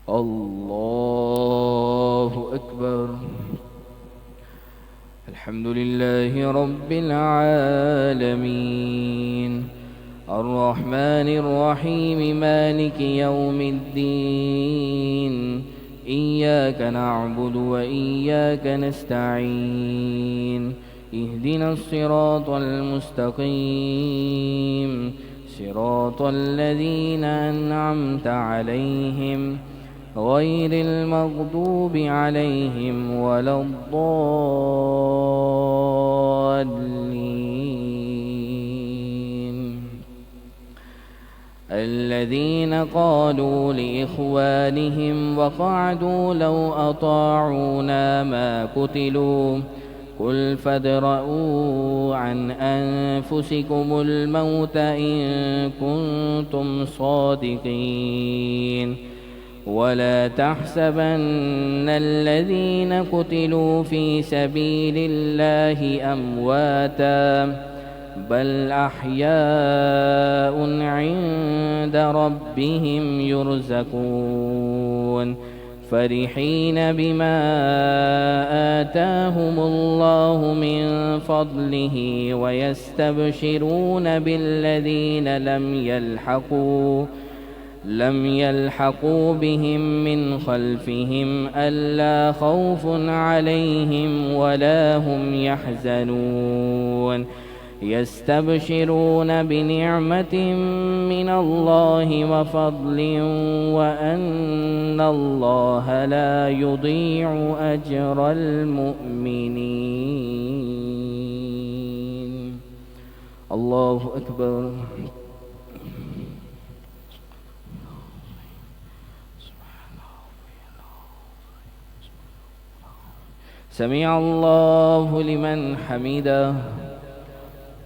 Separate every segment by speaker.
Speaker 1: الله أكبر. الحمد لله رب العالمين الرحمن الرحيم مالك يوم الدين إياك نعبد وإياك نستعين اهدنا الصراط المستقيم صراط الذين أنعمت عليهم غير المغضوب عليهم ولا الضالين الذين قالوا لإخوانهم وقعدوا لو أطاعونا ما قتلوا قل فادرءوا عن أنفسكم الموت إن كنتم صادقين ولا تحسبن الذين قتلوا في سبيل الله أمواتا بل أحياء عند ربهم يرزقون فرحين بما آتاهم الله من فضله ويستبشرون بالذين لم يلحقوا بهم من خلفهم ألا خوف عليهم ولا هم يحزنون يستبشرون بنعمة من الله وفضل وأن الله لا يضيع أجر المؤمنين. الله أكبر. سمع الله لمن حمده.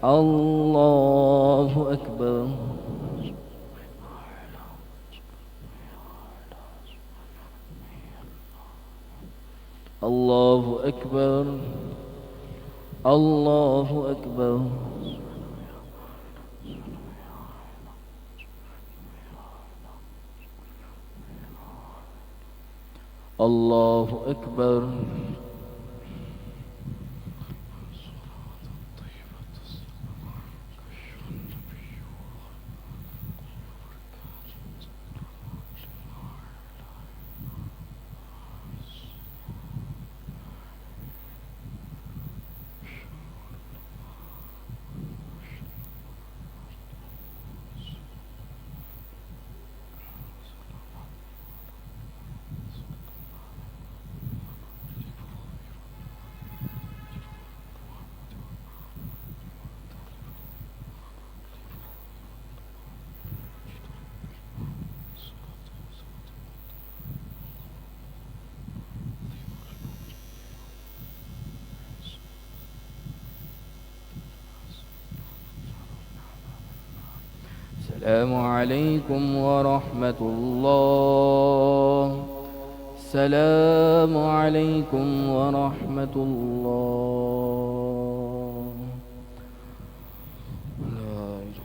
Speaker 1: الله أكبر. الله أكبر. الله أكبر. الله أكبر. السلام عليكم ورحمة الله. السلام عليكم ورحمة الله. لا إله إلا الله.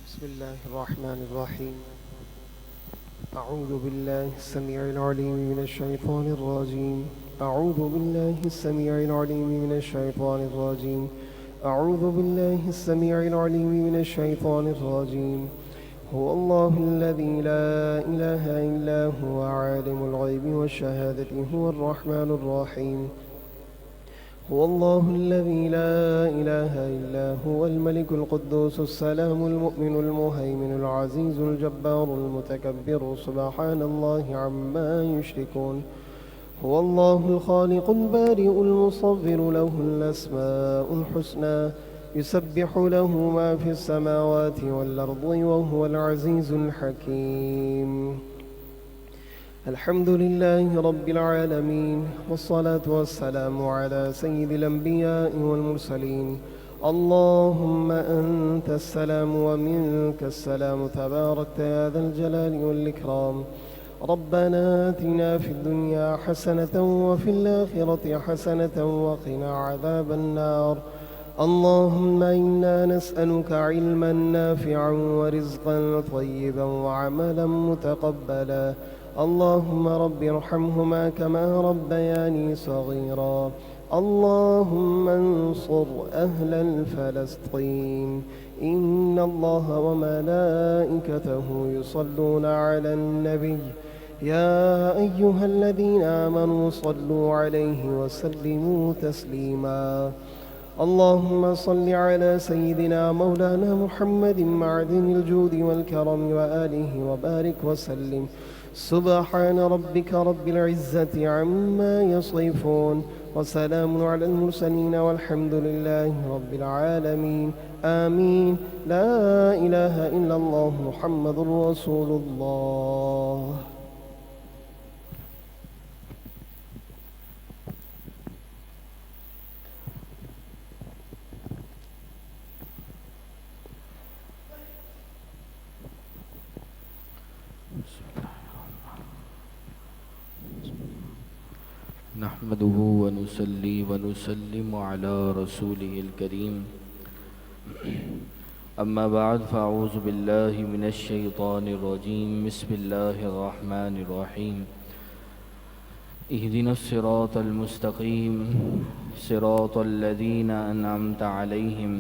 Speaker 2: بسم الله الرحمن الرحيم. أعوذ بالله السميع العليم من الشيطان الرجيم. أعوذ بالله السميع العليم من الشيطان الرجيم. أعوذ بالله السميع العليم من الشيطان الرجيم هو الله الذي لا إله إلا هو عالم الغيب والشهادة هو الرحمن الرحيم هو الله الذي لا إله إلا هو الملك القدوس السلام المؤمن المهيمن العزيز الجبار المتكبر سبحان الله عما يشركون هو الله الخالق البارئ المصور له الأسماء الحسنى يسبح له ما في السماوات والأرض وهو العزيز الحكيم الحمد لله رب العالمين والصلاة والسلام على سيد الأنبياء والمرسلين اللهم أنت السلام ومنك السلام تباركت يا ذا الجلال والإكرام ربنا آتنا في الدنيا حسنة وفي الآخرة حسنة وقنا عذاب النار اللهم إنا نسألك علما نافعا ورزقا طيبا وعملا متقبلا اللهم رب ارحمهما كما ربياني صغيرا اللهم انصر أهل فلسطين إن الله وملائكته يصلون على النبي يا أيها الذين آمنوا صلوا عليه وسلموا تسليما اللهم صل على سيدنا مولانا محمد معدن الجود والكرم وآله وبارك وسلم سبحان ربك رب العزة عما يصفون وسلام على المرسلين والحمد لله رب العالمين آمين لا إله إلا الله محمد رسول الله
Speaker 1: نحمده ونصلي ونسلم على رسوله الكريم أما بعد فأعوذ بالله من الشيطان الرجيم بسم الله الرحمن الرحيم اهدنا الصراط المستقيم صراط الذين أنعمت عليهم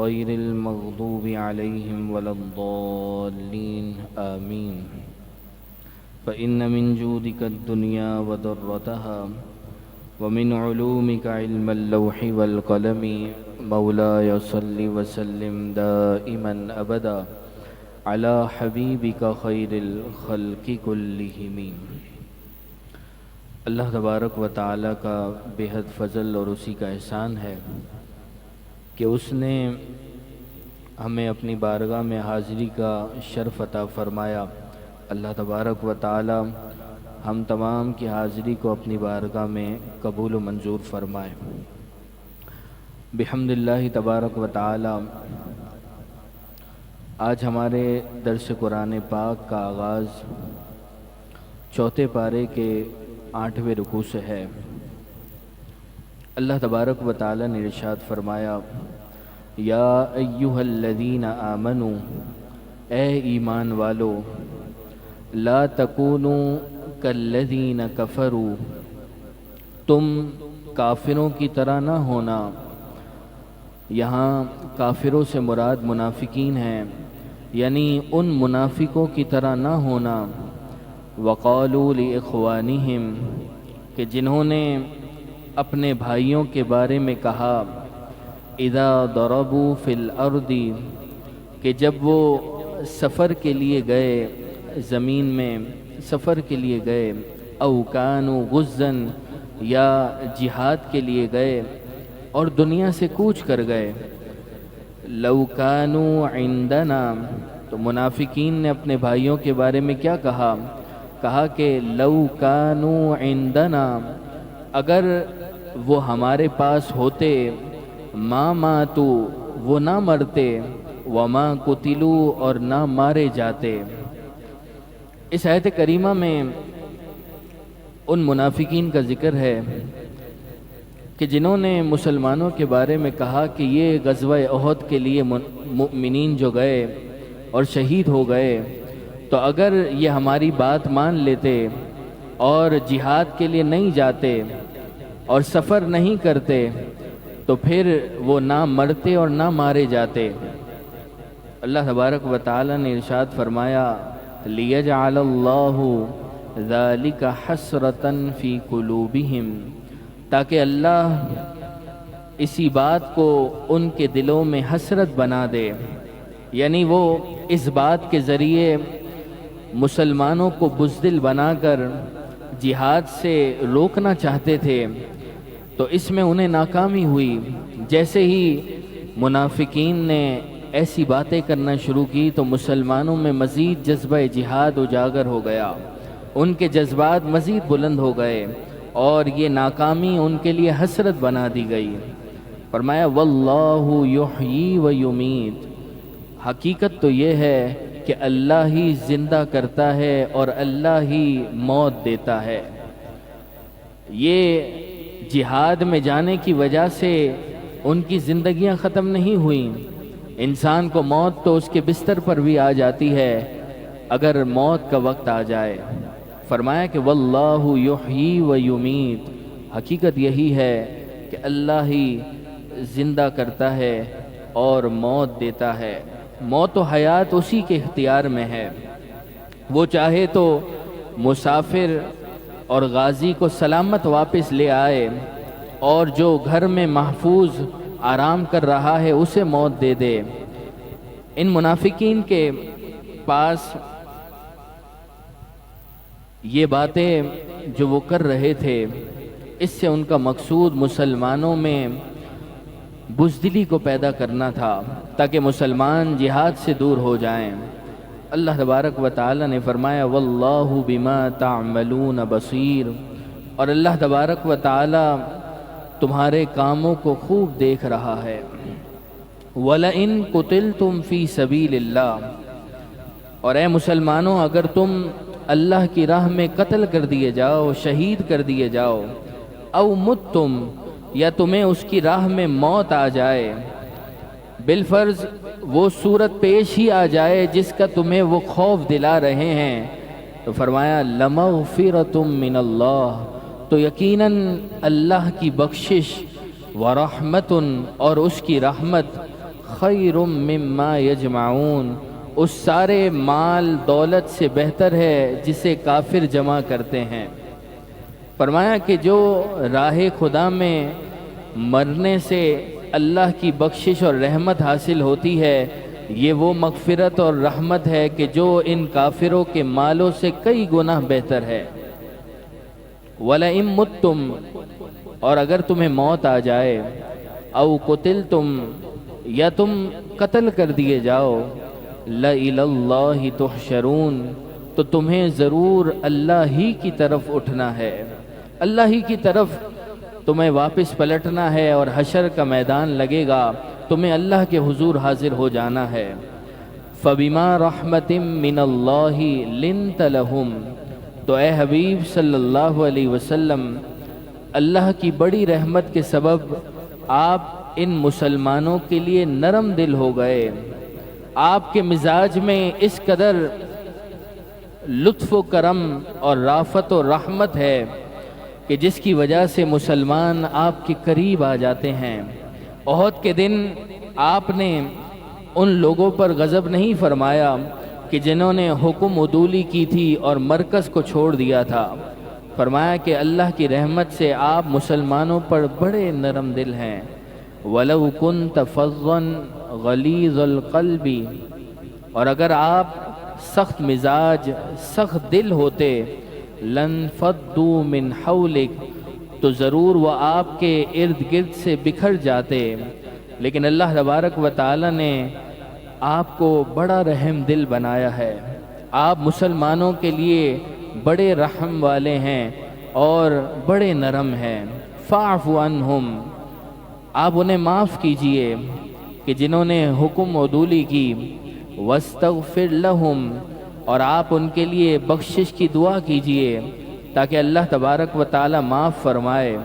Speaker 1: غير المغضوب عليهم ولا الضالين آمين فإن من جودك الدنيا وضرتها ومن علومك علم اللوح والقلم مولاي صل وسلم دائما أبدا على حبيبك خير الخلق كلهم۔ اللہ تبارک و تعالیٰ کا بے حد فضل اور اسی کا احسان ہے کہ اس نے ہمیں اپنی بارگاہ میں حاضری کا شرف عطا فرمایا۔ اللہ تبارک و تعالی ہم تمام کی حاضری کو اپنی بارگاہ میں قبول و منظور فرمائے۔ بحمد اللہ تبارک و تعالی آج ہمارے درس قرآن پاک کا آغاز چوتھے پارے کے 8ویں رکوع سے ہے۔ اللہ تبارک و تعالی نے ارشاد فرمایا یا ایہا الذین آمنوا، اے ایمان والو، لا تکونوا کالذین کفروا، تم کافروں کی طرح نہ ہونا۔ یہاں کافروں سے مراد منافقین ہیں، یعنی ان منافقوں کی طرح نہ ہونا۔ وقالوا لاخوانہم، کہ جنہوں نے اپنے بھائیوں کے بارے میں کہا اذا ضربوا فی الارض، کہ جب وہ سفر کے لیے گئے، زمین میں سفر کے لیے گئے، او کانوا غزاً، یا جہاد کے لیے گئے اور دنیا سے کوچ کر گئے۔ لو کانوا عندنا، تو منافقین نے اپنے بھائیوں کے بارے میں کیا کہا؟ کہا کہ لو کانوا عندنا، اگر وہ ہمارے پاس ہوتے، ما ماتوا، وہ نہ مرتے، وما قتلوا، اور نہ مارے جاتے۔ اس آیت کریمہ میں ان منافقین کا ذکر ہے کہ جنہوں نے مسلمانوں کے بارے میں کہا کہ یہ غزوہ احد کے لیے مؤمنین جو گئے اور شہید ہو گئے، تو اگر یہ ہماری بات مان لیتے اور جہاد کے لیے نہیں جاتے اور سفر نہیں کرتے تو پھر وہ نہ مرتے اور نہ مارے جاتے۔ اللہ تبارک و تعالی نے ارشاد فرمایا لِيَجْعَلَ اللَّهُ ذَلِكَ حَسْرَةً فِي قُلُوبِهِمْ، تاکہ اللہ اسی بات کو ان کے دلوں میں حسرت بنا دے، یعنی وہ اس بات کے ذریعے مسلمانوں کو بزدل بنا کر جہاد سے روکنا چاہتے تھے، تو اس میں انہیں ناکامی ہوئی۔ جیسے ہی منافقین نے ایسی باتیں کرنا شروع کی تو مسلمانوں میں مزید جذبہ جہاد اجاگر ہو گیا، ان کے جذبات مزید بلند ہو گئے اور یہ ناکامی ان کے لیے حسرت بنا دی گئی۔ فرمایا واللہ یحیی و یمیت، حقیقت تو یہ ہے کہ اللہ ہی زندہ کرتا ہے اور اللہ ہی موت دیتا ہے۔ یہ جہاد میں جانے کی وجہ سے ان کی زندگیاں ختم نہیں ہوئیں۔ انسان کو موت تو اس کے بستر پر بھی آ جاتی ہے اگر موت کا وقت آ جائے۔ فرمایا کہ واللہ یحیی و یمیت، حقیقت یہی ہے کہ اللہ ہی زندہ کرتا ہے اور موت دیتا ہے۔ موت و حیات اسی کے اختیار میں ہے، وہ چاہے تو مسافر اور غازی کو سلامت واپس لے آئے، اور جو گھر میں محفوظ آرام کر رہا ہے اسے موت دے دے۔ ان منافقین کے پاس یہ باتیں جو وہ کر رہے تھے، اس سے ان کا مقصود مسلمانوں میں بزدلی کو پیدا کرنا تھا تاکہ مسلمان جہاد سے دور ہو جائیں۔ اللہ تبارک و تعالی نے فرمایا واللہ بما تعملون بصیر، اور اللہ تبارک و تعالی تمہارے کاموں کو خوب دیکھ رہا ہے۔ وَلَئِن قُتِلْتُمْ فِي سَبِيلِ اللَّهِ، اور اے مسلمانوں اگر تم اللہ کی راہ میں قتل کر دیے جاؤ، شہید کر دیے جاؤ، او متتم، یا تمہیں اس کی راہ میں موت آ جائے، بالفرض وہ صورت پیش ہی آ جائے جس کا تمہیں وہ خوف دلا رہے ہیں، تو فرمایا لَمَغْفِرَةٌ مِّنَ اللَّهِ، تو یقیناً اللہ کی بخشش وَرَحْمَةٌ، اور اس کی رحمت خَيْرٌ مِّمَّا يَجْمَعُونَ، اس سارے مال دولت سے بہتر ہے جسے کافر جمع کرتے ہیں۔ فرمایا کہ جو راہ خدا میں مرنے سے اللہ کی بخشش اور رحمت حاصل ہوتی ہے، یہ وہ مغفرت اور رحمت ہے کہ جو ان کافروں کے مالوں سے کئی گنا بہتر ہے۔ وَلَئِن مُتْتُمْ، اور اگر تمہیں موت آ جائے، او قتلتم، یا تم قتل کر دیے جاؤ، لَإِلَى اللَّهِ تُحْشَرُونَ، تو تمہیں ضرور اللہ ہی کی طرف اٹھنا ہے، اللہ ہی کی طرف تمہیں واپس پلٹنا ہے، اور حشر کا میدان لگے گا، تمہیں اللہ کے حضور حاضر ہو جانا ہے۔ فَبِمَا رَحْمَةٍ مِّنَ اللَّهِ لِنْتَ لَهُمْ، تو اے حبیب صلی اللہ علیہ وسلم اللہ کی بڑی رحمت کے سبب آپ ان مسلمانوں کے لیے نرم دل ہو گئے، آپ کے مزاج میں اس قدر لطف و کرم اور رافت و رحمت ہے کہ جس کی وجہ سے مسلمان آپ کے قریب آ جاتے ہیں۔ احد کے دن آپ نے ان لوگوں پر غضب نہیں فرمایا کہ جنہوں نے حکم عدولی کی تھی اور مرکز کو چھوڑ دیا تھا، فرمایا کہ اللہ کی رحمت سے آپ مسلمانوں پر بڑے نرم دل ہیں۔ وَلَوْ كُنْتَ فَظًّا غَلِيظَ الْقَلْبِ، اور اگر آپ سخت مزاج سخت دل ہوتے، لَانْفَضُّوا مِنْ حَوْلِكَ، تو ضرور وہ آپ کے ارد گرد سے بکھر جاتے، لیکن اللہ تبارک و تعالی نے آپ کو بڑا رحم دل بنایا ہے، آپ مسلمانوں کے لیے بڑے رحم والے ہیں اور بڑے نرم ہیں۔ فَاعْفُ عَنْهُمْ، آپ انہیں معاف کیجئے کہ جنہوں نے حکم عدولی کی، وَاسْتَغْفِرْ لَهُمْ، اور آپ ان کے لیے بخشش کی دعا کیجئے تاکہ اللہ تبارک و تعالی معاف فرمائے۔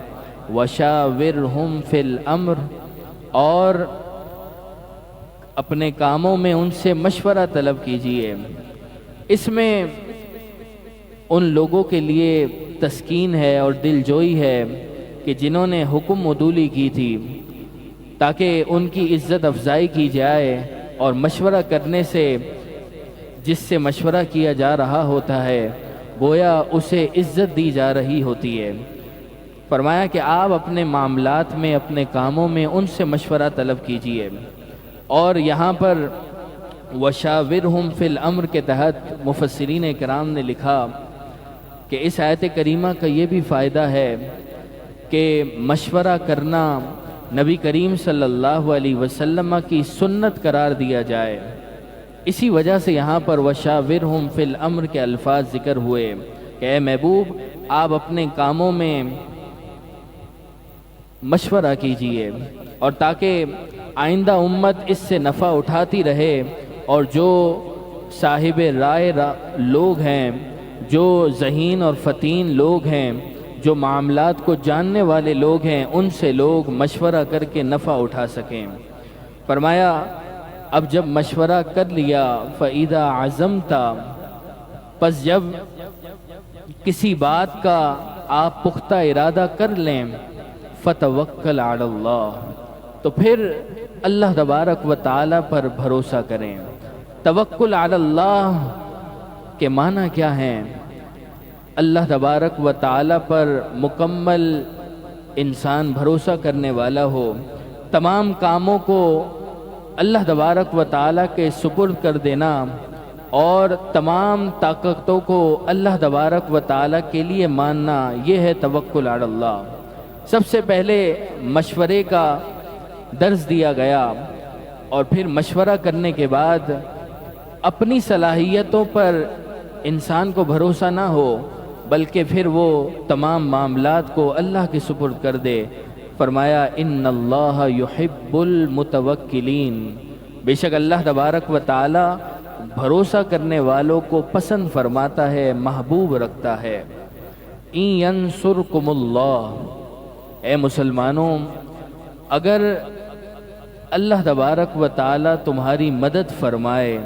Speaker 1: وَشَاوِرْهُمْ فِي الْأَمْرِ، اور اپنے کاموں میں ان سے مشورہ طلب کیجئے۔ اس میں ان لوگوں کے لیے تسکین ہے اور دل جوئی ہے کہ جنہوں نے حکم عدولی کی تھی، تاکہ ان کی عزت افزائی کی جائے، اور مشورہ کرنے سے جس سے مشورہ کیا جا رہا ہوتا ہے گویا اسے عزت دی جا رہی ہوتی ہے۔ فرمایا کہ آپ اپنے معاملات میں، اپنے کاموں میں ان سے مشورہ طلب کیجئے۔ اور یہاں پر وَشَاوِرْهُمْ فِي الْأَمْرِ کے تحت مفسرین کرام نے لکھا کہ اس آیت کریمہ کا یہ بھی فائدہ ہے کہ مشورہ کرنا نبی کریم صلی اللہ علیہ وسلم کی سنت قرار دیا جائے۔ اسی وجہ سے یہاں پر وَشَاوِرْهُمْ فِي الْأَمْرِ کے الفاظ ذکر ہوئے کہ اے محبوب آپ اپنے کاموں میں مشورہ کیجئے، اور تاکہ آئندہ امت اس سے نفع اٹھاتی رہے، اور جو صاحب رائے لوگ ہیں، جو ذہین اور فتین لوگ ہیں، جو معاملات کو جاننے والے لوگ ہیں، ان سے لوگ مشورہ کر کے نفع اٹھا سکیں۔ فرمایا اب جب مشورہ کر لیا فَإِذَا عَزَمْتَ، پس جب کسی بات کا آپ پختہ ارادہ کر لیں، فَتَوَكَّلْ عَلَى اللَّهِ، تو پھر اللہ تبارک و تعالی پر بھروسہ کریں۔ توکل علی اللہ کے معنی کیا ہیں؟ اللہ تبارک و تعالی پر مکمل انسان بھروسہ کرنے والا ہو، تمام کاموں کو اللہ تبارک و تعالی کے سپرد کر دینا، اور تمام طاقتوں کو اللہ تبارک و تعالی کے لیے ماننا، یہ ہے توکل علی اللہ۔ سب سے پہلے مشورے کا درس دیا گیا، اور پھر مشورہ کرنے کے بعد اپنی صلاحیتوں پر انسان کو بھروسہ نہ ہو، بلکہ پھر وہ تمام معاملات کو اللہ کے سپرد کر دے۔ فرمایا ان اللہ یحب المتوکلین، بے شک اللہ تبارک و تعالی بھروسہ کرنے والوں کو پسند فرماتا ہے، محبوب رکھتا ہے۔ ان ینصرکم اللہ، اے مسلمانوں اگر اللہ تبارک و تعالی تمہاری مدد فرمائے،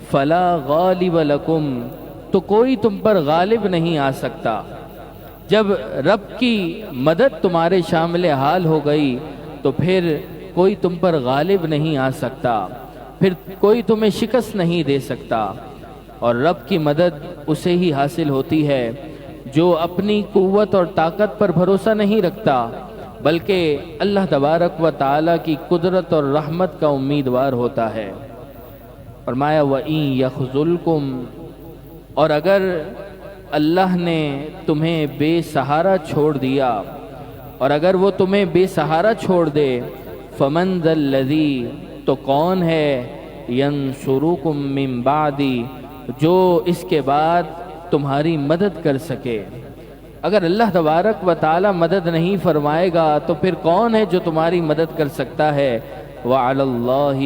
Speaker 1: فلا غالب لکم، تو کوئی تم پر غالب نہیں آ سکتا۔ جب رب کی مدد تمہارے شامل حال ہو گئی تو پھر کوئی تم پر غالب نہیں آ سکتا، پھر کوئی تمہیں شکست نہیں دے سکتا۔ اور رب کی مدد اسے ہی حاصل ہوتی ہے جو اپنی قوت اور طاقت پر بھروسہ نہیں رکھتا، بلکہ اللہ تبارک و تعالی کی قدرت اور رحمت کا امیدوار ہوتا ہے۔ فرمایا وَإِن يَخْذُلْكُمْ، اور اگر اللہ نے تمہیں بے سہارا چھوڑ دیا، اور اگر وہ تمہیں بے سہارا چھوڑ دے، فَمَنْ ذَا الَّذِي، تو کون ہے، يَنْصُرُكُمْ مِنْ بَعْدِ، جو اس کے بعد تمہاری مدد کر سکے۔ اگر اللہ تبارک و تعالی مدد نہیں فرمائے گا تو پھر کون ہے جو تمہاری مدد کر سکتا ہے؟ وَعَلَى اللَّهِ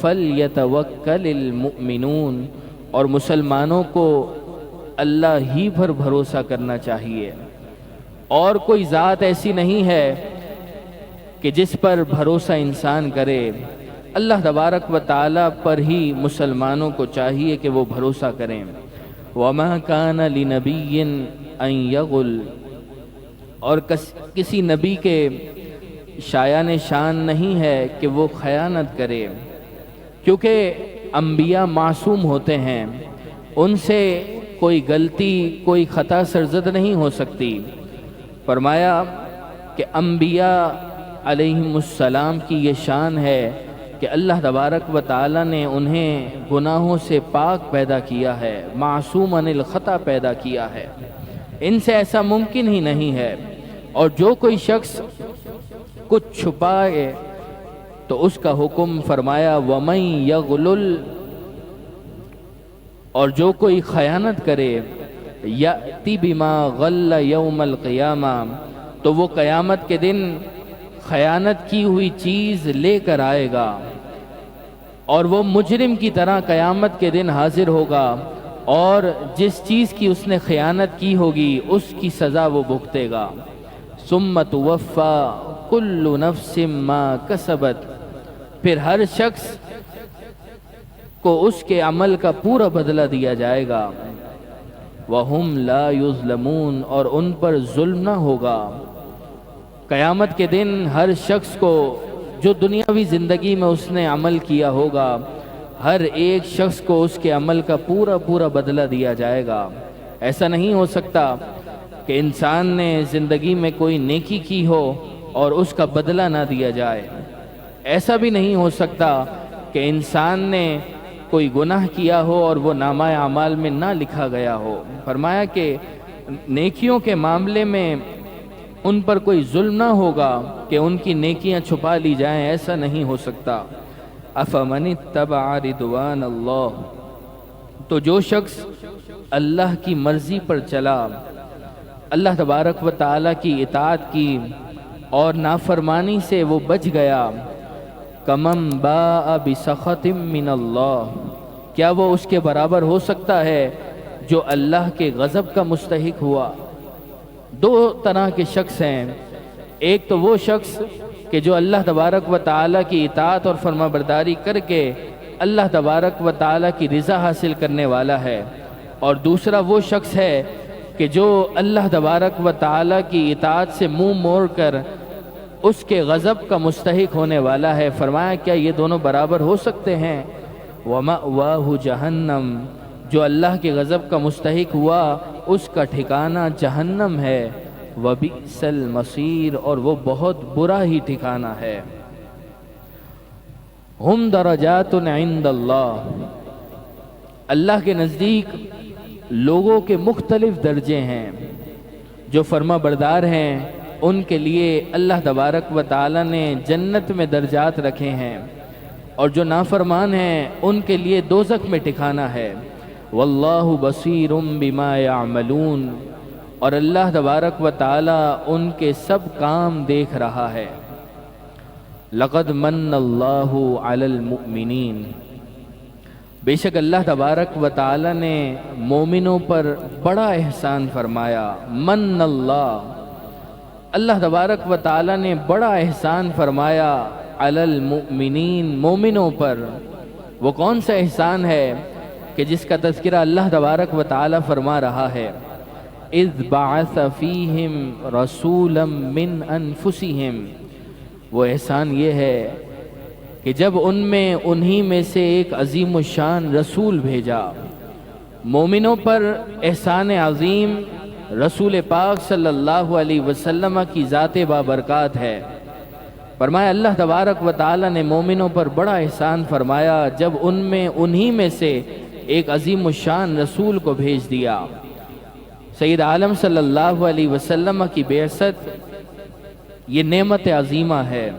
Speaker 1: فَلْيَتَوَكَّلِ الْمُؤْمِنُونَ، اور مسلمانوں کو اللہ ہی پر بھروسہ کرنا چاہیے، اور کوئی ذات ایسی نہیں ہے کہ جس پر بھروسہ انسان کرے۔ اللہ تبارک و تعالی پر ہی مسلمانوں کو چاہیے کہ وہ بھروسہ کریں۔ وَمَا كَانَ لِنَبِيٍّ أَن يَغُلَّ، اور کسی نبی کے شایان شان نہیں ہے کہ وہ خیانت کرے، کیونکہ انبیاء معصوم ہوتے ہیں، ان سے کوئی غلطی، کوئی خطا سرزد نہیں ہو سکتی۔ فرمایا کہ انبیاء علیہم السلام کی یہ شان ہے کہ اللہ تبارک و تعالی نے انہیں گناہوں سے پاک پیدا کیا ہے، معصوم عن الخطا پیدا کیا ہے، ان سے ایسا ممکن ہی نہیں ہے۔ اور جو کوئی شخص کچھ چھپائے تو اس کا حکم فرمایا وَمَن يَغْلُلْ، اور جو کوئی خیانت کرے، یَأْتِ بِمَا غَلَّ یَوْمَ الْقِیَامَةِ، تو وہ قیامت کے دن خیانت کی ہوئی چیز لے کر آئے گا، اور وہ مجرم کی طرح قیامت کے دن حاضر ہوگا، اور جس چیز کی اس نے خیانت کی ہوگی اس کی سزا وہ بھگتے گا۔ ثُمَّ تُوَفَّى كُلُّ نَفْسٍ مَا كَسَبَتْ، پھر ہر شخص کو اس کے عمل کا پورا بدلہ دیا جائے گا۔ وَهُمْ لَا يُظْلَمُونَ، اور ان پر ظلم نہ ہوگا۔ قیامت کے دن ہر شخص کو جو دنیاوی زندگی میں اس نے عمل کیا ہوگا، ہر ایک شخص کو اس کے عمل کا پورا پورا بدلہ دیا جائے گا۔ ایسا نہیں ہو سکتا کہ انسان نے زندگی میں کوئی نیکی کی ہو اور اس کا بدلہ نہ دیا جائے۔ ایسا بھی نہیں ہو سکتا کہ انسان نے کوئی گناہ کیا ہو اور وہ نامہ اعمال میں نہ لکھا گیا ہو۔ فرمایا کہ نیکیوں کے معاملے میں ان پر کوئی ظلم نہ ہوگا کہ ان کی نیکیاں چھپا لی جائیں، ایسا نہیں ہو سکتا۔ افمن اتبع رضوان اللہ، تو جو شخص اللہ کی مرضی پر چلا، اللہ تبارک و تعالیٰ کی اطاعت کی اور نافرمانی سے وہ بچ گیا، کمن باء بسخط من اللہ، کیا وہ اس کے برابر ہو سکتا ہے جو اللہ کے غضب کا مستحق ہوا؟ دو طرح کے شخص ہیں، ایک تو وہ شخص کہ جو اللہ تبارک و تعالیٰ کی اطاعت اور فرما برداری کر کے اللہ تبارک و تعالیٰ کی رضا حاصل کرنے والا ہے، اور دوسرا وہ شخص ہے کہ جو اللہ تبارک و تعالیٰ کی اطاعت سے منہ موڑ کر اس کے غضب کا مستحق ہونے والا ہے۔ فرمایا کیا یہ دونوں برابر ہو سکتے ہیں؟ وَمَأْوَاهُ جَهَنَّمُ، جو اللہ کے غضب کا مستحق ہوا اس کا ٹھکانہ جہنم ہے، وَبِئْسَ الْمَصِيرُ، اور وہ بہت برا ہی ٹھکانہ ہے۔ ہم درجات عند اللہ، اللہ کے نزدیک لوگوں کے مختلف درجے ہیں۔ جو فرما بردار ہیں ان کے لیے اللہ تبارک و تعالی نے جنت میں درجات رکھے ہیں، اور جو نافرمان ہیں ان کے لیے دوزخ میں ٹھکانہ ہے۔ واللہ بصیر بما یعملون، اور اللہ تبارک و تعالی ان کے سب کام دیکھ رہا ہے۔ لقد من اللہ علی المؤمنین، بے شک اللہ تبارک و تعالی نے مومنوں پر بڑا احسان فرمایا۔ من اللہ، اللہ تبارک و تعالی نے بڑا احسان فرمایا علی المؤمنین، مومنوں پر۔ وہ کون سا احسان ہے کہ جس کا تذکرہ اللہ تبارک و تعالی فرما رہا ہے؟ اذ بعث فیہم رسولا من انفسہم، وہ احسان یہ ہے کہ جب ان میں انہی میں سے ایک عظیم الشان رسول بھیجا۔ مومنوں پر احسان عظیم رسول پاک صلی اللہ علیہ وسلم کی ذات بابرکات ہے۔ فرمایا اللہ تبارک و تعالی نے مومنوں پر بڑا احسان فرمایا جب ان میں انہی میں سے ایک عظیم الشان رسول کو بھیج دیا۔ سید عالم صلی اللہ علیہ وسلم کی بعثت یہ نعمت عظیمہ ہے،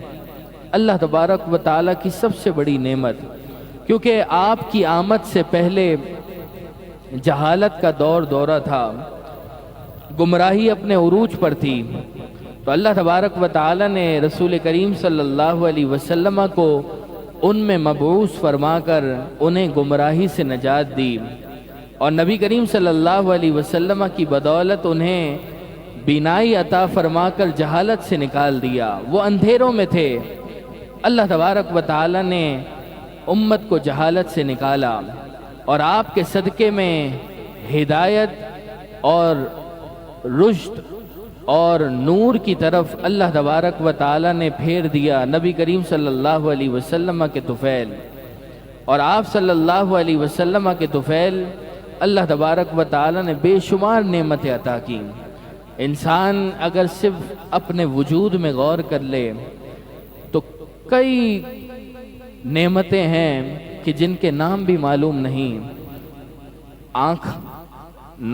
Speaker 1: اللہ تبارک و تعالی کی سب سے بڑی نعمت، کیونکہ آپ کی آمد سے پہلے جہالت کا دورہ تھا، گمراہی اپنے عروج پر تھی، تو اللہ تبارک و تعالی نے رسول کریم صلی اللہ علیہ وسلم کو ان میں مبعوث فرما کر انہیں گمراہی سے نجات دی، اور نبی کریم صلی اللہ علیہ وسلم کی بدولت انہیں بینائی عطا فرما کر جہالت سے نکال دیا۔ وہ اندھیروں میں تھے، اللہ تبارک و تعالی نے امت کو جہالت سے نکالا، اور آپ کے صدقے میں ہدایت اور رشد اور نور کی طرف اللہ تبارک و تعالی نے پھیر دیا نبی کریم صلی اللہ علیہ وسلم کے طفیل، اور آپ صلی اللہ علیہ وسلم کے طفیل اللہ تبارک و تعالی نے بے شمار نعمتیں عطا کی۔ انسان اگر صرف اپنے وجود میں غور کر لے تو کئی نعمتیں ہیں کہ جن کے نام بھی معلوم نہیں۔ آنکھ،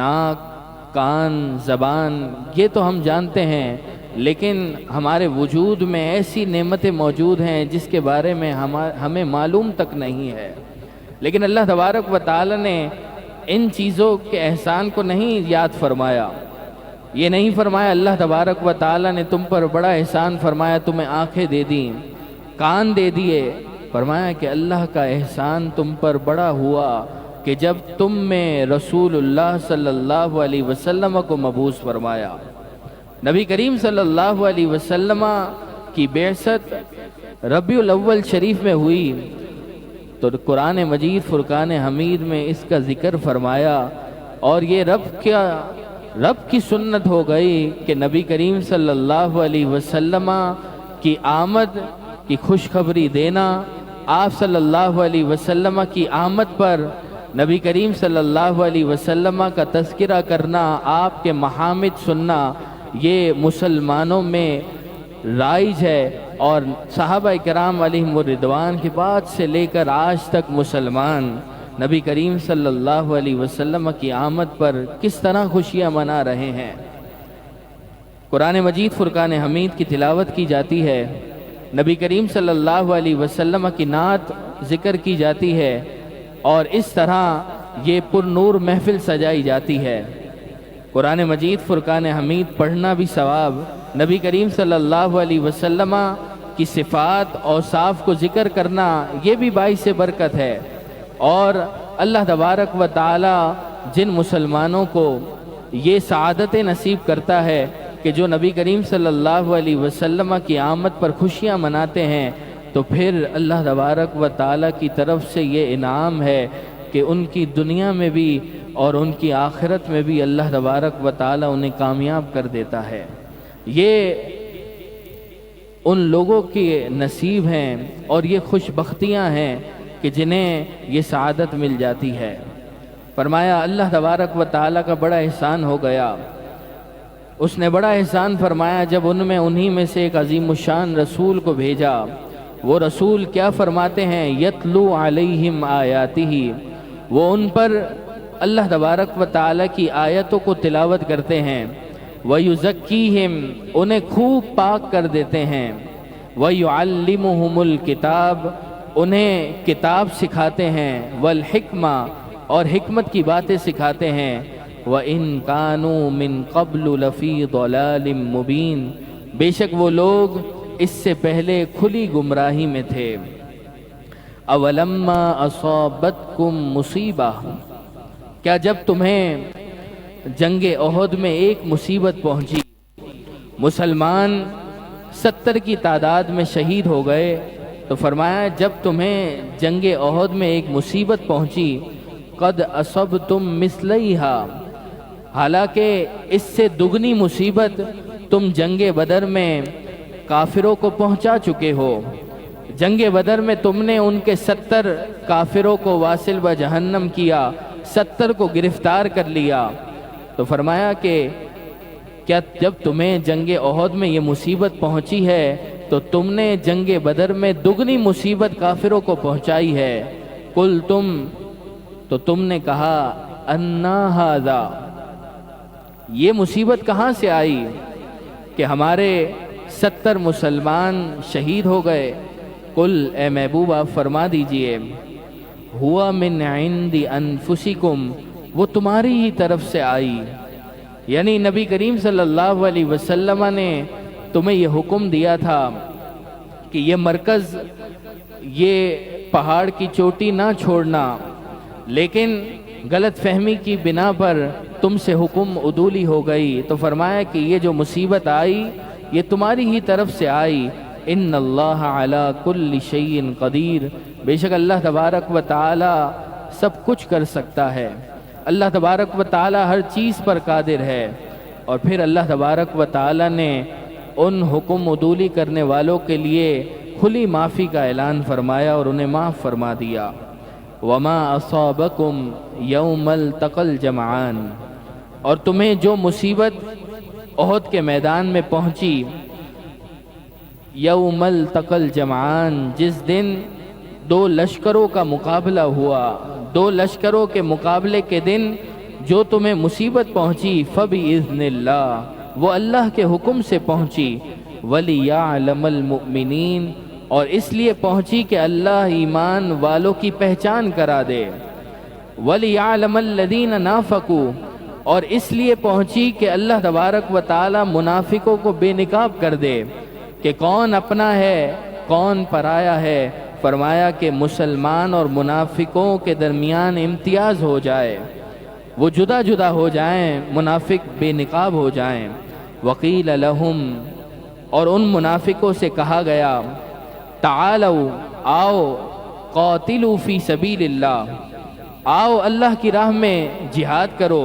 Speaker 1: ناک، کان، زبان، یہ تو ہم جانتے ہیں، لیکن ہمارے وجود میں ایسی نعمتیں موجود ہیں جس کے بارے میں ہمیں معلوم تک نہیں ہے، لیکن اللہ تبارک و تعالی نے ان چیزوں کے احسان کو نہیں یاد فرمایا۔ یہ نہیں فرمایا اللہ تبارک و تعالی نے تم پر بڑا احسان فرمایا، تمہیں آنکھیں دے دیں، کان دے دیے۔ فرمایا کہ اللہ کا احسان تم پر بڑا ہوا کہ جب تم میں رسول اللہ صلی اللہ علیہ وسلم کو مبعوث فرمایا۔ نبی کریم صلی اللہ علیہ وسلم کی بعثت ربیع الاول شریف میں ہوئی، تو قرآن مجید فرقان حمید میں اس کا ذکر فرمایا، اور یہ رب کی سنت ہو گئی کہ نبی کریم صلی اللہ علیہ وسلم کی آمد کی خوشخبری دینا، آپ صلی اللہ علیہ وسلم کی آمد پر نبی کریم صلی اللہ علیہ وسلم کا تذکرہ کرنا، آپ کے محامد سننا، یہ مسلمانوں میں رائج ہے، اور صحابہ کرام علیہم الرضوان کے بعد سے لے کر آج تک مسلمان نبی کریم صلی اللہ علیہ وسلم کی آمد پر کس طرح خوشیاں منا رہے ہیں۔ قرآن مجید فرقان حمید کی تلاوت کی جاتی ہے، نبی کریم صلی اللہ علیہ وسلم کی نعت ذکر کی جاتی ہے، اور اس طرح یہ پر نور محفل سجائی جاتی ہے۔ قرآن مجید فرقان حمید پڑھنا بھی ثواب، نبی کریم صلی اللہ علیہ وسلم کی صفات اور اوصاف کو ذکر کرنا یہ بھی باعث برکت ہے۔ اور اللہ تبارک و تعالی جن مسلمانوں کو یہ سعادت نصیب کرتا ہے کہ جو نبی کریم صلی اللہ علیہ وسلم کی آمد پر خوشیاں مناتے ہیں، تو پھر اللہ تبارک و تعالی کی طرف سے یہ انعام ہے کہ ان کی دنیا میں بھی اور ان کی آخرت میں بھی اللہ تبارک و تعالی انہیں کامیاب کر دیتا ہے۔ یہ ان لوگوں کے نصیب ہیں اور یہ خوش بختیاں ہیں کہ جنہیں یہ سعادت مل جاتی ہے۔ فرمایا اللہ تبارک و تعالی کا بڑا احسان ہو گیا، اس نے بڑا احسان فرمایا جب ان میں انہی میں سے ایک عظیم الشان رسول کو بھیجا۔ وہ رسول کیا فرماتے ہیں؟ یتلو علیہم آیاتہ، وہ ان پر اللہ تبارک و تعالی کی آیتوں کو تلاوت کرتے ہیں، وَيُزَكِّيهِمْ، انہیں خوب پاک کر دیتے ہیں، وَيُعَلِّمُهُمُ الْكِتَابِ، انہیں کتاب سکھاتے ہیں، وَالْحِكْمَةِ، اور حکمت کی باتیں سکھاتے ہیں، وَإِن كَانُوا مِن قَبْلُ لَفِي ضَلَالٍ مُبِينٍ، بے شک وہ لوگ اس سے پہلے کھلی گمراہی میں تھے۔ اولما اصابتکم مصیبہ، کیا جب تمہیں جنگ احد میں ایک مصیبت پہنچی، مسلمان 70 کی تعداد میں شہید ہو گئے، تو فرمایا جب تمہیں جنگ احد میں ایک مصیبت پہنچی، قد اصبتم مثلیہا، حالانکہ اس سے دگنی مصیبت تم جنگ بدر میں کافروں کو پہنچا چکے ہو۔ جنگ بدر میں تم نے ان کے 70 کافروں کو واصل و جہنم کیا، 70 کو گرفتار کر لیا۔ تو فرمایا کہ کیا جب تمہیں جنگ احد میں یہ مصیبت پہنچی ہے تو تم نے جنگ بدر میں دگنی مصیبت کافروں کو پہنچائی ہے۔ تو تم نے کہا انا ھذا، یہ مصیبت کہاں سے آئی کہ ہمارے 70 مسلمان شہید ہو گئے؟ قل، اے محبوب آپ فرما دیجئے، ہوا من عند انفسکم، وہ تمہاری ہی طرف سے آئی، یعنی نبی کریم صلی اللہ علیہ وسلم نے تمہیں یہ حکم دیا تھا کہ یہ مرکز، یہ پہاڑ کی چوٹی نہ چھوڑنا، لیکن غلط فہمی کی بنا پر تم سے حکم عدولی ہو گئی، تو فرمایا کہ یہ جو مصیبت آئی یہ تمہاری ہی طرف سے آئی۔ ان اللہ علی کل شیء قدیر، بے شک اللہ تبارک و تعالی سب کچھ کر سکتا ہے، اللہ تبارک و تعالی ہر چیز پر قادر ہے۔ اور پھر اللہ تبارک و تعالی نے ان حکم عدولی کرنے والوں کے لیے کھلی معافی کا اعلان فرمایا اور انہیں معاف فرما دیا۔ وما اصابکم یوم التقى الجمعان، اور تمہیں جو مصیبت احد کے میدان میں پہنچی، یوم التقى الجمعان، جس دن 2 لشکروں کا مقابلہ ہوا، 2 لشکروں کے مقابلے کے دن جو تمہیں مصیبت پہنچی، فبإذن اللہ، وہ اللہ کے حکم سے پہنچی، وَلِيَعْلَمَ الْمُؤْمِنِينَ، اور اس لیے پہنچی کہ اللہ ایمان والوں کی پہچان کرا دے، وَلِيَعْلَمَ الَّذِينَ نَافَقُوا، اور اس لیے پہنچی کہ اللہ تبارک و تعالی منافقوں کو بے نقاب کر دے کہ کون اپنا ہے کون پرایا ہے۔ فرمایا کہ مسلمان اور منافقوں کے درمیان امتیاز ہو جائے، وہ جدا جدا ہو جائیں، منافق بے نقاب ہو جائیں۔ وقیل لہم، اور ان منافقوں سے کہا گیا، تعالوا، آؤ، قاتلوا فی سبیل اللہ، آؤ اللہ کی راہ میں جہاد کرو،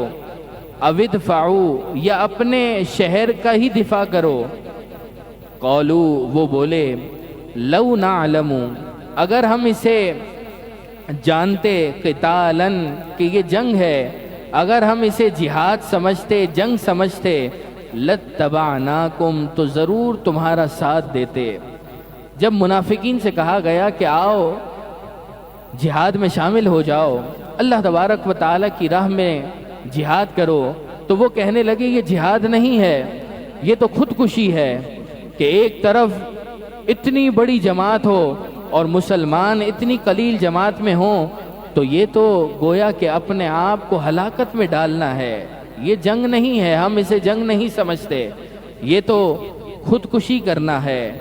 Speaker 1: او ادفعوا، یا اپنے شہر کا ہی دفاع کرو۔ قالوا، وہ بولے، لو نعلم، اگر ہم اسے جانتے، قتالن کہ یہ جنگ ہے، اگر ہم اسے جہاد سمجھتے، جنگ سمجھتے، لاتبعناکم تو ضرور تمہارا ساتھ دیتے۔ جب منافقین سے کہا گیا کہ آؤ جہاد میں شامل ہو جاؤ، اللہ تبارک و تعالیٰ کی راہ میں جہاد کرو، تو وہ کہنے لگے یہ جہاد نہیں ہے، یہ تو خودکشی ہے کہ ایک طرف اتنی بڑی جماعت ہو اور مسلمان اتنی قلیل جماعت میں ہوں، تو یہ تو گویا کہ اپنے آپ کو ہلاکت میں ڈالنا ہے، یہ جنگ نہیں ہے، ہم اسے جنگ نہیں سمجھتے، یہ تو خودکشی کرنا ہے۔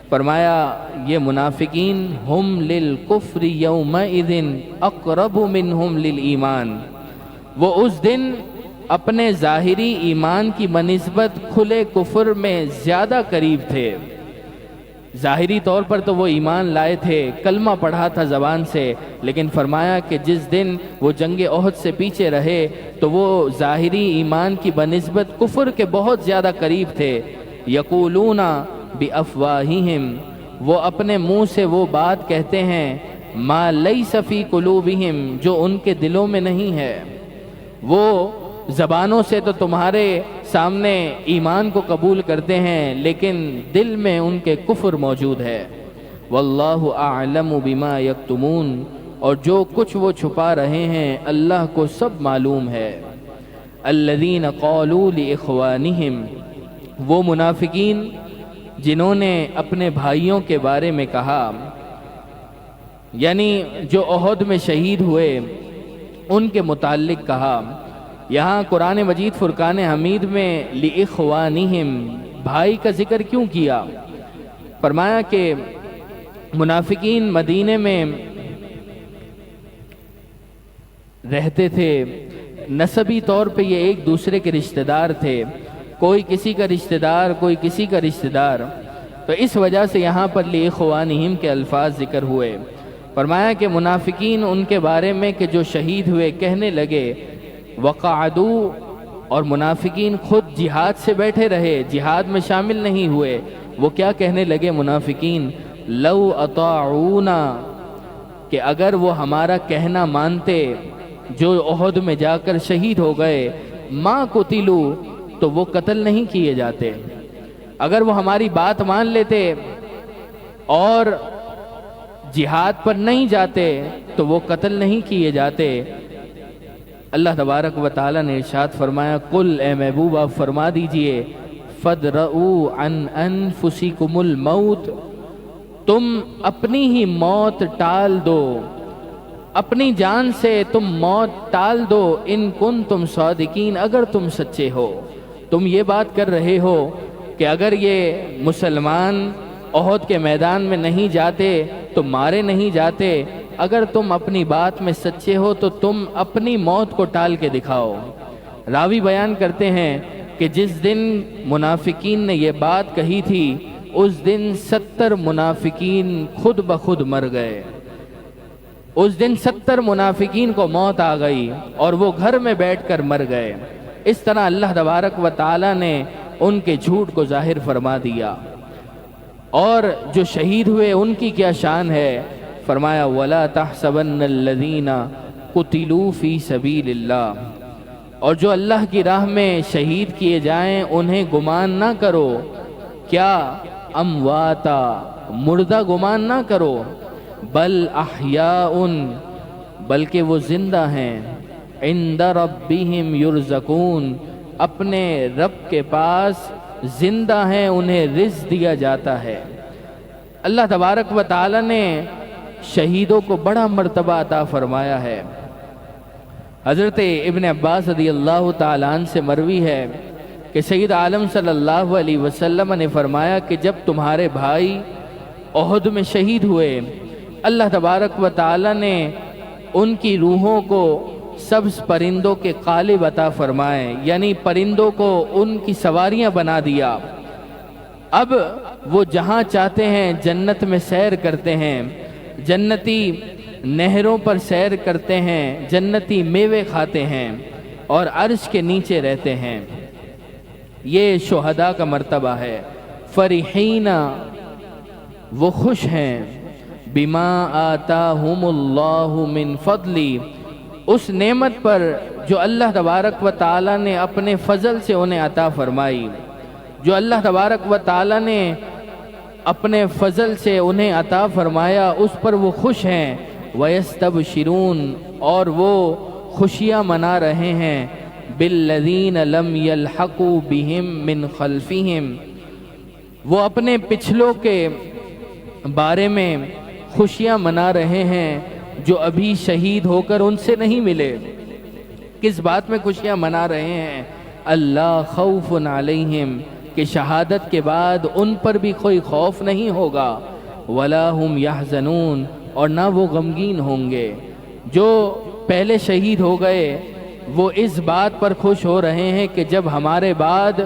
Speaker 1: فرمایا یہ منافقین ہم للکفر یومئذ اقرب منہم للایمان، وہ اس دن اپنے ظاہری ایمان کی بنسبت کھلے کفر میں زیادہ قریب تھے۔ ظاہری طور پر تو وہ ایمان لائے تھے، کلمہ پڑھا تھا زبان سے، لیکن فرمایا کہ جس دن وہ جنگ احد سے پیچھے رہے تو وہ ظاہری ایمان کی بنسبت کفر کے بہت زیادہ قریب تھے۔ یقولون بافواہہم، وہ اپنے منہ سے وہ بات کہتے ہیں، ما لیس فی قلوبہم، جو ان کے دلوں میں نہیں ہے۔ وہ زبانوں سے تو تمہارے سامنے ایمان کو قبول کرتے ہیں، لیکن دل میں ان کے کفر موجود ہے۔ واللہ اعلم بما یکتمون، اور جو کچھ وہ چھپا رہے ہیں اللہ کو سب معلوم ہے۔ الذین قالوا لاخوانہم، وہ منافقین جنہوں نے اپنے بھائیوں کے بارے میں کہا، یعنی جو احد میں شہید ہوئے ان کے متعلق کہا۔ یہاں قرآن مجید فرقان حمید میں لِإِخْوَانِهِمْ، بھائی کا ذکر کیوں کیا؟ فرمایا کہ منافقین مدینے میں رہتے تھے، نسبی طور پہ یہ ایک دوسرے کے رشتہ دار تھے، کوئی کسی کا رشتہ دار، کوئی کسی کا رشتہ دار، تو اس وجہ سے یہاں پر لِإِخْوَانِهِمْ کے الفاظ ذکر ہوئے۔ فرمایا کہ منافقین ان کے بارے میں کہ جو شہید ہوئے کہنے لگے، وقعدوا، اور منافقین خود جہاد سے بیٹھے رہے، جہاد میں شامل نہیں ہوئے، وہ کیا کہنے لگے منافقین، لو اطاعونا، کہ اگر وہ ہمارا کہنا مانتے، جو احد میں جا کر شہید ہو گئے، ما قتلوا، تو وہ قتل نہیں کیے جاتے۔ اگر وہ ہماری بات مان لیتے اور جہاد پر نہیں جاتے تو وہ قتل نہیں کیے جاتے۔ اللہ تبارک و تعالیٰ نے ارشاد فرمایا، قل، اے محبوب آپ فرما دیجئے، فَدْرَؤُوا عَنْ أَنفُسِكُمُ الْمَوْتِ، تم اپنی ہی موت ٹال دو، اپنی جان سے تم موت ٹال دو، ان کنتم صادقین، اگر تم سچے ہو۔ تم یہ بات کر رہے ہو کہ اگر یہ مسلمان احد کے میدان میں نہیں جاتے تو مارے نہیں جاتے، اگر تم اپنی بات میں سچے ہو تو تم اپنی موت کو ٹال کے دکھاؤ۔ راوی بیان کرتے ہیں کہ جس دن منافقین نے یہ بات کہی تھی، اس دن 70 منافقین خود بخود مر گئے۔ اس دن 70 منافقین کو موت آ گئی اور وہ گھر میں بیٹھ کر مر گئے۔ اس طرح اللہ تبارک و تعالیٰ نے ان کے جھوٹ کو ظاہر فرما دیا۔ اور جو شہید ہوئے ان کی کیا شان ہے؟ فرمایا، وَلَا تَحْسَبَنَّ الَّذِينَ قُتِلُوا فِي سَبِيلِ اللَّهِ، اور جو اللہ کی راہ میں شہید کیے جائیں انہیں گمان نہ کرو، کیا امواتا، مردہ گمان نہ کرو، بل احیاء، بلکہ وہ زندہ ہیں، عند ربہم یرزقون، اپنے رب کے پاس زندہ ہیں، انہیں رزق دیا جاتا ہے۔ اللہ تبارک و تعالی نے شہیدوں کو بڑا مرتبہ عطا فرمایا ہے۔ حضرت ابن عباس رضی اللہ تعالیٰ عنہ سے مروی ہے کہ سید عالم صلی اللہ علیہ وسلم نے فرمایا کہ جب تمہارے بھائی احد میں شہید ہوئے، اللہ تبارک و تعالی نے ان کی روحوں کو سبز پرندوں کے قالب عطا فرمائے، یعنی پرندوں کو ان کی سواریاں بنا دیا۔ اب وہ جہاں چاہتے ہیں جنت میں سیر کرتے ہیں، جنتی نہروں پر سیر کرتے ہیں، جنتی میوے کھاتے ہیں اور عرش کے نیچے رہتے ہیں۔ یہ شہداء کا مرتبہ ہے۔ فرحین وہ خوش ہیں بما آتاہم اللہ من فضلی، اس نعمت پر جو اللہ تبارک و تعالی نے اپنے فضل سے انہیں عطا فرمائی، جو اللہ تبارک و تعالی نے اپنے فضل سے انہیں عطا فرمایا اس پر وہ خوش ہیں۔ وَيَسْتَبْشِرُونَ، اور وہ خوشیاں منا رہے ہیں بِالَّذِينَ لَمْ يَلْحَقُوا بِهِمْ مِنْ خَلْفِهِمْ، وہ اپنے پچھلوں کے بارے میں خوشیاں منا رہے ہیں جو ابھی شہید ہو کر ان سے نہیں ملے۔ کس بات میں خوشیاں منا رہے ہیں؟ اللہ خوف علیہم، کہ شہادت کے بعد ان پر بھی کوئی خوف نہیں ہوگا، ولا ہم یحزنون، اور نہ وہ غمگین ہوں گے۔ جو پہلے شہید ہو گئے وہ اس بات پر خوش ہو رہے ہیں کہ جب ہمارے بعد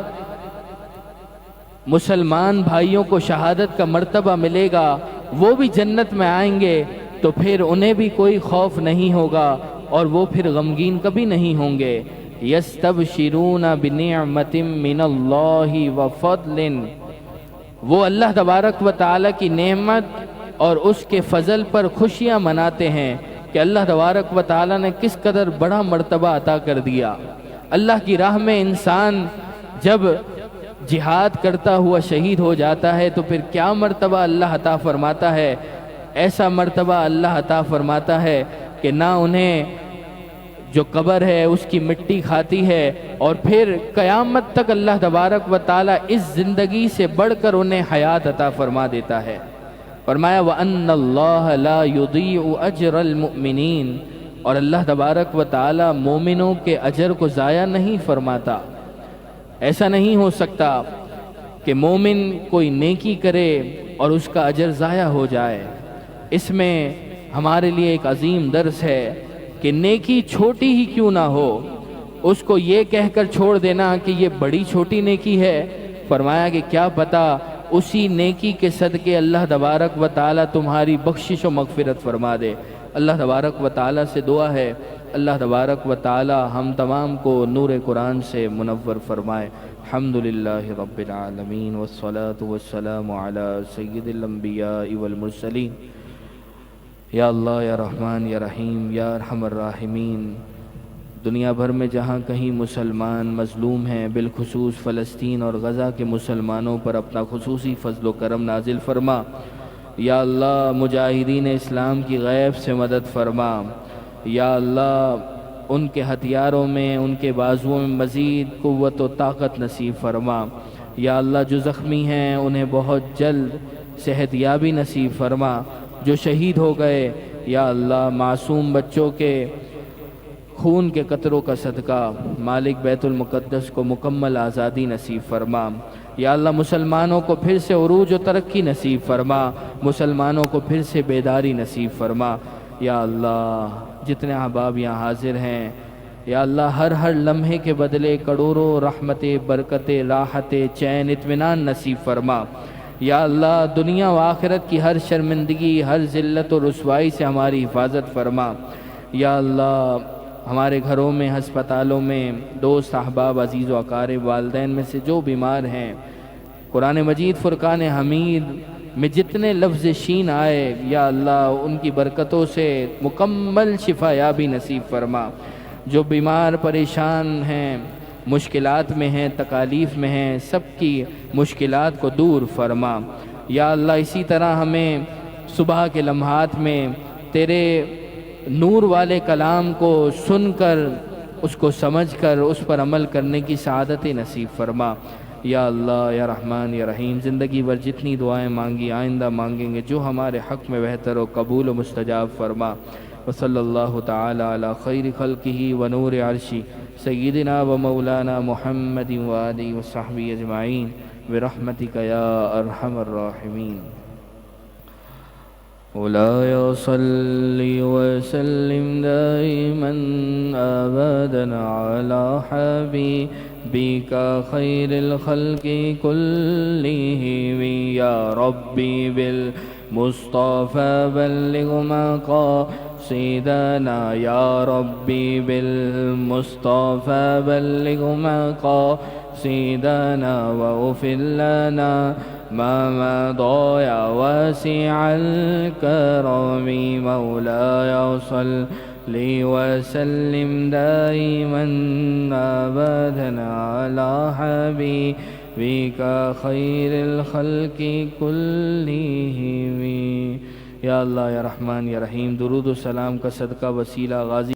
Speaker 1: مسلمان بھائیوں کو شہادت کا مرتبہ ملے گا، وہ بھی جنت میں آئیں گے، تو پھر انہیں بھی کوئی خوف نہیں ہوگا اور وہ پھر غمگین کبھی نہیں ہوں گے۔ یستبشرون بنعمت من اللہ وفضل، وہ اللہ تبارک و تعالی کی نعمت اور اس کے فضل پر خوشیاں مناتے ہیں کہ اللہ تبارک و تعالی نے کس قدر بڑا مرتبہ عطا کر دیا۔ اللہ کی راہ میں انسان جب جہاد کرتا ہوا شہید ہو جاتا ہے تو پھر کیا مرتبہ اللہ عطا فرماتا ہے؟ ایسا مرتبہ اللہ عطا فرماتا ہے کہ نہ انہیں جو قبر ہے اس کی مٹی کھاتی ہے، اور پھر قیامت تک اللہ تبارک و تعالی اس زندگی سے بڑھ کر انہیں حیات عطا فرما دیتا ہے۔ فرمایا وَأَنَّ اللَّهَ لَا يُضِيعُ أَجْرَ الْمُؤْمِنِينَ، اور اللہ تبارک و تعالی مومنوں کے اجر کو ضائع نہیں فرماتا۔ ایسا نہیں ہو سکتا کہ مومن کوئی نیکی کرے اور اس کا اجر ضائع ہو جائے۔ اس میں ہمارے لیے ایک عظیم درس ہے کہ نیکی چھوٹی ہی کیوں نہ ہو، اس کو یہ کہہ کر چھوڑ دینا کہ یہ بڑی چھوٹی نیکی ہے۔ فرمایا کہ کیا پتہ اسی نیکی کے صدقے اللہ تبارک و تعالی تمہاری بخشش و مغفرت فرما دے۔ اللہ تبارک و تعالی سے دعا ہے اللہ تبارک و تعالی ہم تمام کو نور قرآن سے منور فرمائے۔ الحمدللہ رب العالمین والصلاة والسلام علی سید الانبیاء والمرسلین۔ یا اللہ، یا رحمان، یا رحیم، یا ارحم الراحمین، دنیا بھر میں جہاں کہیں مسلمان مظلوم ہیں، بالخصوص فلسطین اور غزہ کے مسلمانوں پر اپنا خصوصی فضل و کرم نازل فرما۔ یا اللہ، مجاہدین اسلام کی غیب سے مدد فرما۔ یا اللہ، ان کے ہتھیاروں میں، ان کے بازوؤں میں مزید قوت و طاقت نصیب فرما۔ یا اللہ، جو زخمی ہیں انہیں بہت جلد صحت یابی نصیب فرما۔ جو شہید ہو گئے، یا اللہ، معصوم بچوں کے خون کے قطروں کا صدقہ مالک بیت المقدس کو مکمل آزادی نصیب فرما۔ یا اللہ، مسلمانوں کو پھر سے عروج و ترقی نصیب فرما، مسلمانوں کو پھر سے بیداری نصیب فرما۔ یا اللہ، جتنے احباب یہاں حاضر ہیں، یا اللہ، ہر لمحے کے بدلے کروڑوں رحمتیں، برکتیں، راحتیں، چین، اطمینان نصیب فرما۔ یا اللہ، دنیا و آخرت کی ہر شرمندگی، ہر ذلت و رسوائی سے ہماری حفاظت فرما۔ یا اللہ، ہمارے گھروں میں، ہسپتالوں میں، دوست احباب، عزیز و اقارب، والدین میں سے جو بیمار ہیں، قرآن مجید فرقان حمید میں جتنے لفظ شین آئے، یا اللہ، ان کی برکتوں سے مکمل شفا یابی نصیب فرما۔ جو بیمار پریشان ہیں، مشکلات میں ہیں، تکالیف میں ہیں، سب کی مشکلات کو دور فرما۔ یا اللہ، اسی طرح ہمیں صبح کے لمحات میں تیرے نور والے کلام کو سن کر، اس کو سمجھ کر، اس پر عمل کرنے کی سعادت نصیب فرما۔ یا اللہ، یا رحمان، یا رحیم، زندگی بھر جتنی دعائیں مانگی، آئندہ مانگیں گے، جو ہمارے حق میں بہتر و قبول و مستجاب فرما۔ وصلی اللہ تعالی علی خیر خلقہ و نور عرشہ سیدنا و مولانا محمد و آلہ و صحبہ اجمعین برحمتک یا ارحم الراحمین۔ مولاي صل وسلم دائما أبدا على حبيبك خير الخلق كلهم يا ربي بالمصطفى بلغ مقاصدنا يا ربي بالمصطفى بلغ مقاصدنا واغفر لنا ما مضى يا واسع الكرم مولاي صل وسلم دائما أبدا على حبيبك خير الخلق كلهم. یا اللہ یا رحمان یا رحیم، درود و سلام کا صدقہ وسیلہ غازی